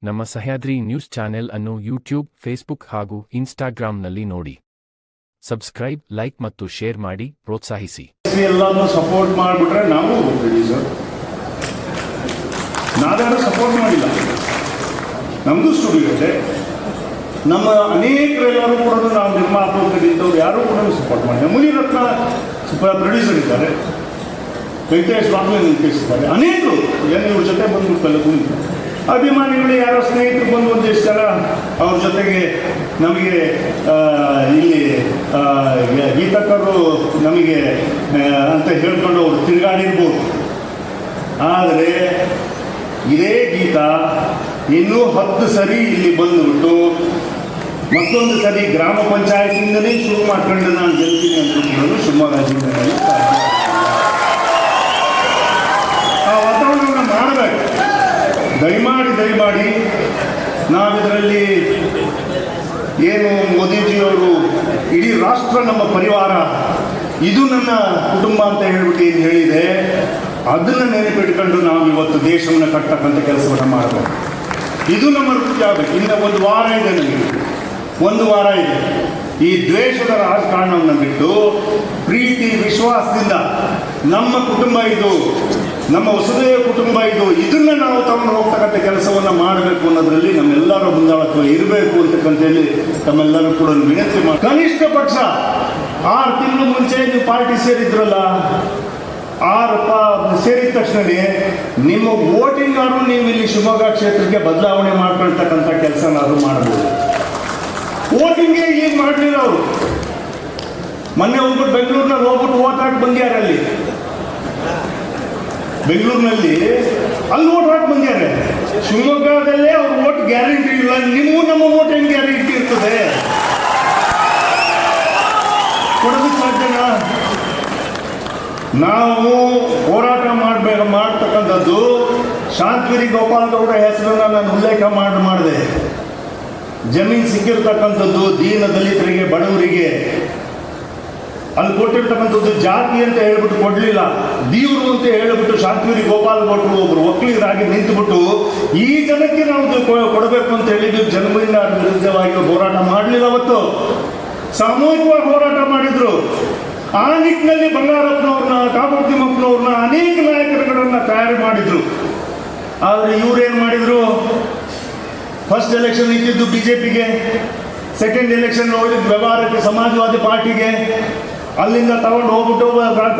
ನಮ್ಮ Sahyadri news channel ಅನ್ನು YouTube, Facebook ಹಾಗೂ ಇನ್ಸ್ಟಾಗ್ರಾಂನಲ್ಲಿ ನೋಡಿ. ಸಬ್ಸ್ಕ್ರೈಬ್, ಲೈಕ್ ಮತ್ತು ಶೇರ್ ಮಾಡಿ ಪ್ರೋತ್ಸಾಹಿಸಿ. ಎಲ್ಲಾನು ಸಪೋರ್ಟ್ ಮಾಡಿಬಿಟ್ರೆ ನಾವು ಹೋಗ್ತೀವಿ ಸರ್. ನಾವ್ಯಾರು ಸಪೋರ್ಟ್ ಮಾಡಿಲ್ಲ. ನಮ್ಮದು ಸ್ಟುಡಿಯೋ ಇದೆ. ನಮ್ಮ ಅನೇಕರೆಲ್ಲರೂ ಕೂಡ ನಾವು ನಿರ್ಮಾಪಕರಿದ್ದವರು ಯಾರೂ ಕೂಡ ಸಪೋರ್ಟ್ ಮಾಡಿಲ್ಲ. ಮುನಿರತ್ನ ಪ್ರೊಡ್ಯೂಸರ್ ಇದ್ದಾರೆ, ವೆಂಕಟೇಶ್ ಬಾಬು ನಿರ್ದೇಶಿಸಿದ್ದಾರೆ. ಅನೇಕರು ಇವ್ರ ಜೊತೆ ಬಂದ್ಬಿಟ್ಟಲ್ಲ ಕುಣಿತು. ಅಭಿಮಾನಿಗಳು ಯಾರೋ ಸ್ನೇಹಿತರು ಬಂದು ಒಂದಿಷ್ಟು ಜನ ಅವ್ರ ಜೊತೆಗೆ ನಮಗೆ ಇಲ್ಲಿ ಗೀತಕರು ನಮಗೆ ಅಂತ ಹೇಳ್ಕೊಂಡು ಅವರು ತಿರುಗಾಡಿರ್ಬೋದು. ಆದರೆ ಇದೇ ಗೀತ ಇನ್ನೂ 10 ಸರಿ ಇಲ್ಲಿ ಬಂದುಬಿಟ್ಟು ಮತ್ತೊಂದು ಸರಿ ಗ್ರಾಮ ಪಂಚಾಯತಿಯಿಂದಲೇ ಶುರು ಮಾಡ್ಕೊಂಡು ನಾನು ಗೆಲ್ತೀನಿ ಅಂತ ಹೇಳೋದು ಶಿವಮೊಗ್ಗ ಜಿಲ್ಲೆಯಲ್ಲಿ ಆ ವಾತಾವರಣವನ್ನು ಮಾಡಬೇಕು. ದಯಮಾಡಿ ನಾವಿದರಲ್ಲಿ ಏನು ಮೋದಿಜಿಯವರು ಇಡೀ ರಾಷ್ಟ್ರ ನಮ್ಮ ಪರಿವಾರ, ಇದು ನನ್ನ ಕುಟುಂಬ ಅಂತ ಹೇಳ್ಬಿಟ್ಟು ಏನು ಹೇಳಿದೆ, ಅದನ್ನು ನೆನಪಿಟ್ಕೊಂಡು ನಾವು ಇವತ್ತು ದೇಶವನ್ನು ಕಟ್ಟತಕ್ಕಂಥ ಕೆಲಸವನ್ನು ಮಾಡಬೇಕು. ಇದು ನಮ್ಮ ವೃತ್ತಿ ಆಗಬೇಕು. ಇನ್ನು 1 ವಾರ ಇದೆ, ನಮಗೆ 1 ವಾರ ಇದೆ. ಈ ದ್ವೇಷದ ರಾಜಕಾರಣವನ್ನು ಬಿಟ್ಟು ಪ್ರೀತಿ ವಿಶ್ವಾಸದಿಂದ ನಮ್ಮ ಕುಟುಂಬ ಇದು, ನಮ್ಮ ವಸುದೈವ ಕುಟುಂಬ ಇದು, ಇದನ್ನು ನಾವು ತಗೊಂಡು ಹೋಗ್ತಕ್ಕಂಥ ಕೆಲಸವನ್ನು ಮಾಡಬೇಕು ಅನ್ನೋದರಲ್ಲಿ ನಮ್ಮೆಲ್ಲರ ಮುಂದಾಳತ್ವ ಇರಬೇಕು ಅಂತಕ್ಕಂಥೇಳಿ ತಮ್ಮೆಲ್ಲರೂ ಕೂಡ ವಿನಂತಿ ಮಾಡಿ, ಕನಿಷ್ಠ ಪಕ್ಷ 6 ತಿಂಗಳು ಮುಂಚೆ ನೀವು ಪಾರ್ಟಿ ಸೇರಿದ್ರಲ್ಲ, 6 ಸೇರಿದ ತಕ್ಷಣವೇ ನಿಮ್ಮ ವೋಟಿಂಗ್ ಆದ್ರೂ ನೀವು ಇಲ್ಲಿ ಶಿವಮೊಗ್ಗ ಕ್ಷೇತ್ರಕ್ಕೆ ಬದಲಾವಣೆ ಮಾಡ್ಕೊಳ್ತಕ್ಕಂಥ ಕೆಲಸನಾದ್ರು ಮಾಡಬಹುದು. ವೋಟಿಂಗ್ಗೆ ಈಗ ಮಾಡಲಿಲ್ಲ ಅವರು. ಮೊನ್ನೆ ಹೋಗ್ಬಿಟ್ಟು ಬೆಂಗಳೂರಿನಲ್ಲಿ ಹೋಗ್ಬಿಟ್ಟು ವೋಟ್ ಹಾಕಿ ಬಂದ್ಯಾರಲ್ಲಿ, ಬೆಂಗಳೂರಿನಲ್ಲಿ ಅಲ್ಲಿ ವೋಟ್ ಹಾಕಿ ಬಂದ್ಯಾರೆ. ಶಿವಮೊಗ್ಗದಲ್ಲೇ ಅವ್ರ ವೋಟ್ ಗ್ಯಾರಂಟಿ ಇಲ್ಲ. ನಿಮಗೂ ನಮ್ಮ ವೋಟ್ ಹೆಂಗೆ ಗ್ಯಾರಂಟಿ ಇರ್ತದೆ? ಕೊಡೋದಕ್ಕೆ ಸಾಧ್ಯನಾ? ನಾವು ಹೋರಾಟ ಮಾಡ್ತಕ್ಕಂಥದ್ದು ಶಾಂತಗಿರಿ ಗೋಪಾಲ್ ಗೌಡ ಹೆಸರನ್ನ ನಾನು ಉಲ್ಲೇಖ ಮಾಡಿದೆ. ಜಮೀನು ಸಿಕ್ಕಿರ್ತಕ್ಕಂಥದ್ದು ದೀನ ದಲಿತರಿಗೆ, ಬಡವರಿಗೆ. ಅಲ್ಲಿ ಕೊಟ್ಟಿರ್ತಕ್ಕಂಥದ್ದು ಜಾತಿ ಅಂತ ಹೇಳ್ಬಿಟ್ಟು ಕೊಡಲಿಲ್ಲ, ದೇವರು ಅಂತ ಹೇಳ್ಬಿಟ್ಟು ಶಾಂತಗಿರಿ ಗೋಪಾಲ್ ಗೌಡರು ಒಬ್ಬರು ವಕೀಲರಾಗಿ ನಿಂತುಬಿಟ್ಟು ಈ ಜನಕ್ಕೆ ನಾವು ಕೊಡಬೇಕು ಅಂತ ಹೇಳಿದ್ದು ಜನರಿಂದ ವಿರುದ್ಧವಾಗಿ ಹೋರಾಟ ಮಾಡಲಿಲ್ಲ. ಅವತ್ತು ಸಾಮೂಹಿಕವಾಗಿ ಹೋರಾಟ ಮಾಡಿದ್ರು. ಆ ನಿಟ್ಟಿನಲ್ಲಿ ಬಂಗಾರಪ್ಪನವ್ರನ್ನ, ಕಾಗೋಡು ತಿಮ್ಮಪ್ಪನವ್ರನ್ನ, ಅನೇಕ ನಾಯಕರುಗಳನ್ನ ತಯಾರು ಮಾಡಿದ್ರು. ಆದರೆ ಇವರೇನು ಮಾಡಿದ್ರು? ಫಸ್ಟ್ ಎಲೆಕ್ಷನ್ ಇದ್ದಿದ್ದು ಬಿಜೆಪಿಗೆ, ಸೆಕೆಂಡ್ ಎಲೆಕ್ಷನ್ ಹೋಗಿದ್ದು ವ್ಯವಹಾರಕ್ಕೆ ಸಮಾಜವಾದಿ ಪಾರ್ಟಿಗೆ, ಅಲ್ಲಿಂದ ತಗೊಂಡು ಹೋಗ್ಬಿಟ್ಟು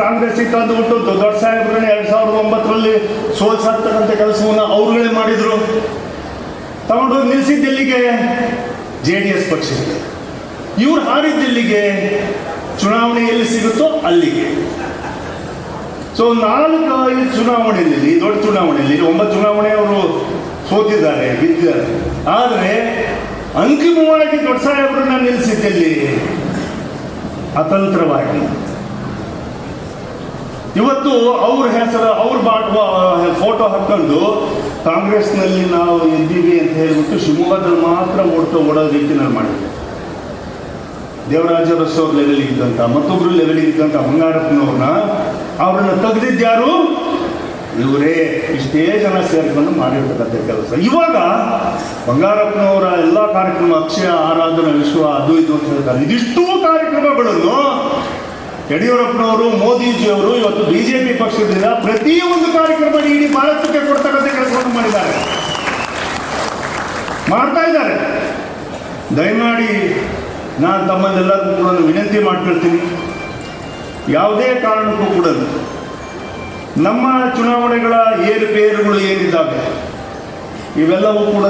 ಕಾಂಗ್ರೆಸ್ಸಿಗೆ ತಂದುಬಿಟ್ಟು ದೊಡ್ಡ ಸಾಹೇಬ್ರನ್ನ 2009ರಲ್ಲಿ ಸೋಲ್ಸಾಕ್ತಕ್ಕಂಥ ಕೆಲಸವನ್ನು ಅವ್ರುಗಳೇ ಮಾಡಿದ್ರು. ತಗೊಂಡೋಗಿ ನಿಲ್ಲಿಸಿದ್ದೆಲ್ಲಿಗೆ? JDS ಪಕ್ಷಕ್ಕೆ. ಇವ್ರು ಹಾರಿದ್ದೆಲ್ಲಿಗೆ? ಚುನಾವಣೆ ಎಲ್ಲಿ ಸಿಗುತ್ತೋ ಅಲ್ಲಿಗೆ. ಸೊ 4-5 ಚುನಾವಣೆಯಲ್ಲಿ, ದೊಡ್ಡ ಚುನಾವಣೆಯಲ್ಲಿ 9 ಚುನಾವಣೆ ಅವರು ಸೋತಿದ್ದಾರೆ, ಗೆದ್ದಿದ್ದಾರೆ. ಆದರೆ ಅಂತಿಮವಾಗಿ ದೊಡ್ಡ ಸಾಹೇಬ್ರನ್ನ ನಿಲ್ಲಿಸಿದ್ದೆಲ್ಲಿ? ಅತಂತ್ರವಾಗಿ. ಇವತ್ತು ಅವ್ರ ಹೆಸರು, ಅವ್ರ ಫೋಟೋ ಹಾಕೊಂಡು ಕಾಂಗ್ರೆಸ್ನಲ್ಲಿ ನಾವು ಎದ್ದೀವಿ ಅಂತ ಹೇಳ್ಬಿಟ್ಟು ಶಿವಮೊಗ್ಗದಲ್ಲಿ ಮಾತ್ರ ಓಡೋ ರೀತಿನಲ್ಲಿ ಮಾಡಿದೆ. ದೇವರಾಜ ಅರಸು ಅವ್ರ ಲೆವೆಲಿಗೆ ಇದ್ದಂಥ, ಮತ್ತೊಬ್ರು ಲೆವೆಲಿಗೆ ಇದ್ದಂಥ ಬಂಗಾರಪ್ಪನವ್ರನ್ನ ಅವ್ರನ್ನ ತೆಗೆದಿದ್ಯಾರು? ಇವರೇ. ಇಷ್ಟೇ ಜನ ಸೇರ್ಕೊಂಡು ಮಾಡಿರ್ತಕ್ಕಂಥ ಕೆಲಸ. ಇವಾಗ ಬಂಗಾರಪ್ಪನವರ ಎಲ್ಲ ಕಾರ್ಯಕ್ರಮ, ಅಕ್ಷಯ ಆರಾಧನಾ ವಿಶ್ವ, ಅದು ಇದು ಅಂತ ಹೇಳ್ತಾರೆ. ಇದಿಷ್ಟೂ ಕಾರ್ಯಕ್ರಮಗಳನ್ನು ಯಡಿಯೂರಪ್ಪನವರು, ಮೋದಿಜಿಯವರು ಇವತ್ತು ಬಿಜೆಪಿ ಪಕ್ಷದಿಂದ ಪ್ರತಿಯೊಂದು ಕಾರ್ಯಕ್ರಮ ಇಡೀ ಭಾರತಕ್ಕೆ ಕೊಡ್ತಕ್ಕಂಥ ಕೆಲಸವನ್ನು ಮಾಡ್ತಾ ಇದ್ದಾರೆ. ದಯಮಾಡಿ ನಾನು ತಮ್ಮನ್ನೆಲ್ಲರಿಗೂ ಕೂಡ ವಿನಂತಿ ಮಾಡ್ಕೊಳ್ತೀನಿ, ಯಾವುದೇ ಕಾರಣಕ್ಕೂ ಕೂಡ ನಮ್ಮ ಚುನಾವಣೆಗಳ ಏರುಪೇರುಗಳು ಏನಿದ್ದಾವೆ ಇವೆಲ್ಲವೂ ಕೂಡ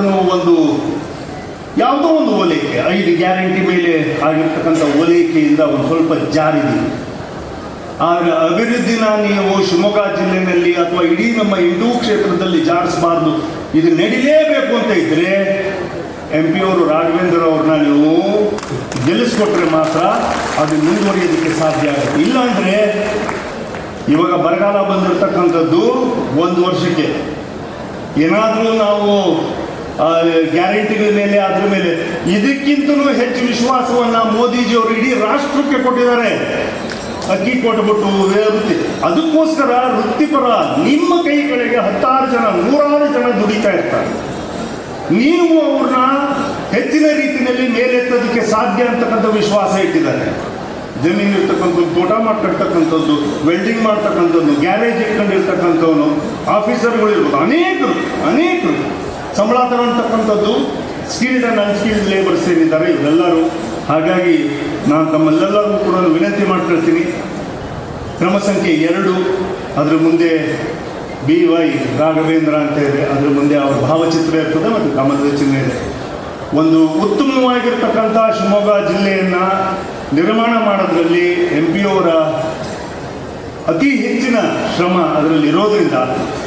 ಯಾವುದೋ ಒಂದು ಓಲೈಕೆ, 5 ಗ್ಯಾರಂಟಿ ಮೇಲೆ ಆಗಿರ್ತಕ್ಕಂಥ ಓಲೈಕೆಯಿಂದ ಒಂದು ಸ್ವಲ್ಪ ಜಾರಿದೆ. ಆದರೆ ಅಭಿವೃದ್ಧಿನ ನೀವು ಶಿವಮೊಗ್ಗ ಜಿಲ್ಲೆಯಲ್ಲಿ ಅಥವಾ ಇಡೀ ನಮ್ಮ ಹಿಂದೂ ಕ್ಷೇತ್ರದಲ್ಲಿ ಜಾರಿಸಬಾರ್ದು. ಇದು ನಡಿಲೇಬೇಕು ಅಂತ ಇದ್ದರೆ MP ಅವರು ರಾಘವೇಂದ್ರ ಅವ್ರನ್ನ ನೀವು ಗೆಲ್ಲಿಸ್ಕೊಟ್ರೆ ಮಾತ್ರ ಅದು ಮುಂದುವರಿಯೋದಕ್ಕೆ ಸಾಧ್ಯ ಆಗುತ್ತೆ. ಇಲ್ಲಾಂದರೆ ಇವಾಗ ಬರಗಾಲ ಬಂದಿರತಕ್ಕಂಥದ್ದು 1 ವರ್ಷಕ್ಕೆ ಏನಾದರೂ ನಾವು ಗ್ಯಾರಂಟಿಗಳ ಮೇಲೆ, ಅದ್ರ ಮೇಲೆ ಇದಕ್ಕಿಂತಲೂ ಹೆಚ್ಚು ವಿಶ್ವಾಸವನ್ನು ಮೋದಿಜಿಯವರು ಇಡೀ ರಾಷ್ಟ್ರಕ್ಕೆ ಕೊಟ್ಟಿದ್ದಾರೆ. ಅಕ್ಕಿ ಕೊಟ್ಬಿಟ್ಟು ವೃತ್ತಿ, ಅದಕ್ಕೋಸ್ಕರ ವೃತ್ತಿಪರ ನಿಮ್ಮ ಕೈ ಕಡೆಗೆ 10 ಜನ 100 ಜನ ದುಡಿತಾ ಇರ್ತಾರೆ. ನೀವು ಅವ್ರನ್ನ ಹೆಚ್ಚಿನ ರೀತಿಯಲ್ಲಿ ಮೇಲೆತ್ತೋದಕ್ಕೆ ಸಾಧ್ಯ ಅಂತಕ್ಕಂಥ ವಿಶ್ವಾಸ ಇಟ್ಟಿದ್ದಾರೆ. ಜಮೀನು ಇರ್ತಕ್ಕಂಥದ್ದು, ತೋಟ ಮಾಡ್ತಕ್ಕಂಥದ್ದು, ವೆಲ್ಡಿಂಗ್ ಮಾಡ್ತಕ್ಕಂಥದ್ದು, ಗ್ಯಾರೇಜ್ ಇಟ್ಕೊಂಡಿರ್ತಕ್ಕಂಥವನು, ಆಫೀಸರ್ಗಳು ಇರ್ಬೋದು, ಅನೇಕರು ಸಂಬಳ ತಗೊಳ್ತಕ್ಕಂಥದ್ದು, ಸ್ಕಿಲ್ಡ್ ಆ್ಯಂಡ್ ಅನ್ಸ್ಕಿಲ್ಡ್ ಲೇಬರ್ಸ್ ಏನಿದ್ದಾರೆ ಇವರೆಲ್ಲರೂ. ಹಾಗಾಗಿ ನಾನು ತಮ್ಮೆಲ್ಲರಿಗೂ ಕೂಡ ವಿನಂತಿ ಮಾಡ್ಕೊಳ್ತೀನಿ, ಕ್ರಮ ಸಂಖ್ಯೆ 2 ಅದರ ಮುಂದೆ BY ರಾಘವೇಂದ್ರ ಅಂತ ಇದೆ, ಅದರ ಮುಂದೆ ಅವರ ಭಾವಚಿತ್ರ ಇರ್ತದೆ ಮತ್ತು ಕಮಲದ ಚಿಹ್ನೆ ಇದೆ. ಒಂದು ಉತ್ತಮವಾಗಿರ್ತಕ್ಕಂಥ ಶಿವಮೊಗ್ಗ ಜಿಲ್ಲೆಯನ್ನು ನಿರ್ಮಾಣ ಮಾಡೋದ್ರಲ್ಲಿ MP ಅವರ ಅತಿ ಹೆಚ್ಚಿನ ಶ್ರಮ ಅದರಲ್ಲಿ ಇರೋದ್ರಿಂದ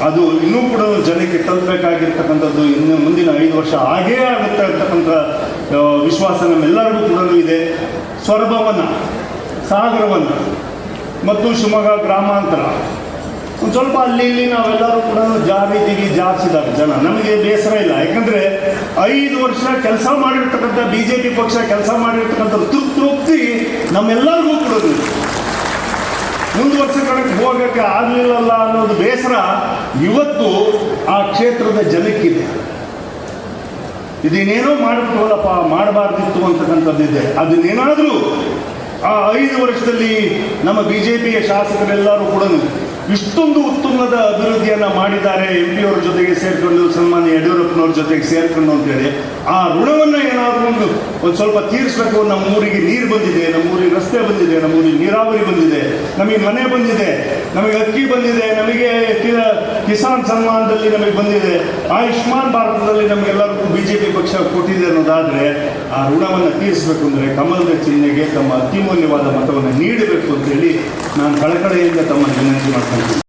ಅದು ಇನ್ನೂ ಕೂಡ ಜನಕ್ಕೆ ತಲುಪಬೇಕಾಗಿರ್ತಕ್ಕಂಥದ್ದು ಇನ್ನು ಮುಂದಿನ 5 ವರ್ಷ ಆಗೇ ಆಗುತ್ತೆ ಅಂತಕ್ಕಂಥ ವಿಶ್ವಾಸ ನಮ್ಮೆಲ್ಲರಿಗೂ ಕೂಡ ಇದೆ. ಸೊರಬವನ್ನು, ಸಾಗರವನ್ನು ಮತ್ತು ಶಿವಮೊಗ್ಗ ಗ್ರಾಮಾಂತರ ಒಂದು ಸ್ವಲ್ಪ ಅಲ್ಲಿ ಇಲ್ಲಿ ನಾವೆಲ್ಲರೂ ಕೂಡ ಜಾರಿಸಿದ್ದಾರೆ ಜನ. ನಮಗೆ ಬೇಸರ ಇಲ್ಲ, ಯಾಕಂದರೆ 5 ವರ್ಷ ಕೆಲಸ ಮಾಡಿರ್ತಕ್ಕಂಥ BJP ಪಕ್ಷ ಕೆಲಸ ಮಾಡಿರ್ತಕ್ಕಂಥ ತೃಪ್ತಿ ನಮ್ಮೆಲ್ಲರಿಗೂ ಕೂಡ ಮುಂದುವರ್ಸಕ್ಕೆ ಹೋಗೋಕ್ಕೆ ಆಗಲಿಲ್ಲಲ್ಲ ಅನ್ನೋದು ಬೇಸರ ಇವತ್ತು ಆ ಕ್ಷೇತ್ರದ ಜನಕ್ಕಿದೆ. ಇದೇನೇನೋ ಮಾಡಿಬಿಟ್ಟವಲ್ಲಪ್ಪ, ಮಾಡಬಾರ್ದಿತ್ತು ಅಂತಕ್ಕಂಥದ್ದಿದೆ. ಅದನ್ನೇನಾದರೂ ಆ 5 ವರ್ಷದಲ್ಲಿ ನಮ್ಮ BJPಯ ಶಾಸಕರೆಲ್ಲರೂ ಕೂಡ ಇಷ್ಟೊಂದು ಉತ್ತಮವಾದ ಅಭಿವೃದ್ಧಿಯನ್ನು ಮಾಡಿದ್ದಾರೆ, MP ಅವರ ಜೊತೆಗೆ ಸೇರಿಕೊಂಡು, ಸನ್ಮಾನ್ಯ ಯಡಿಯೂರಪ್ಪನವ್ರ ಜೊತೆಗೆ ಸೇರಿಕೊಂಡು ಅಂತೇಳಿ ಆ ಋಣವನ್ನು ಏನಾದರೂ ಒಂದು ಸ್ವಲ್ಪ ತೀರಿಸಬೇಕು. ನಮ್ಮ ಊರಿಗೆ ನೀರು ಬಂದಿದೆ, ನಮ್ಮ ಊರಿಗೆ ರಸ್ತೆ ಬಂದಿದೆ, ನಮ್ಮ ಊರಿಗೆ ನೀರಾವರಿ ಬಂದಿದೆ, ನಮಗೆ ಮನೆ ಬಂದಿದೆ, ನಮಗೆ ಅಕ್ಕಿ ಬಂದಿದೆ, ನಮಗೆ ಕಿಸಾನ್ ಸನ್ಮಾನದಲ್ಲಿ ನಮಗೆ ಬಂದಿದೆ, ಆಯುಷ್ಮಾನ್ ಭಾರತದಲ್ಲಿ ನಮಗೆಲ್ಲರಿಗೂ BJP ಪಕ್ಷ ಕೊಟ್ಟಿದೆ ಅನ್ನೋದಾದರೆ ಆ ಋಣವನ್ನು ತೀರಿಸಬೇಕು ಅಂದರೆ ಕಮಲದ ಚಿಹ್ನೆಗೆ ತಮ್ಮ ಅತ್ಯಮೂಲ್ಯವಾದ ಮತವನ್ನು ನೀಡಬೇಕು ಅಂತೇಳಿ ನಾನು ಕಳಕಳಿಯಿಂದ ತಮ್ಮ ವಿನಂತಿ ಮಾಡ್ತೀನಿ.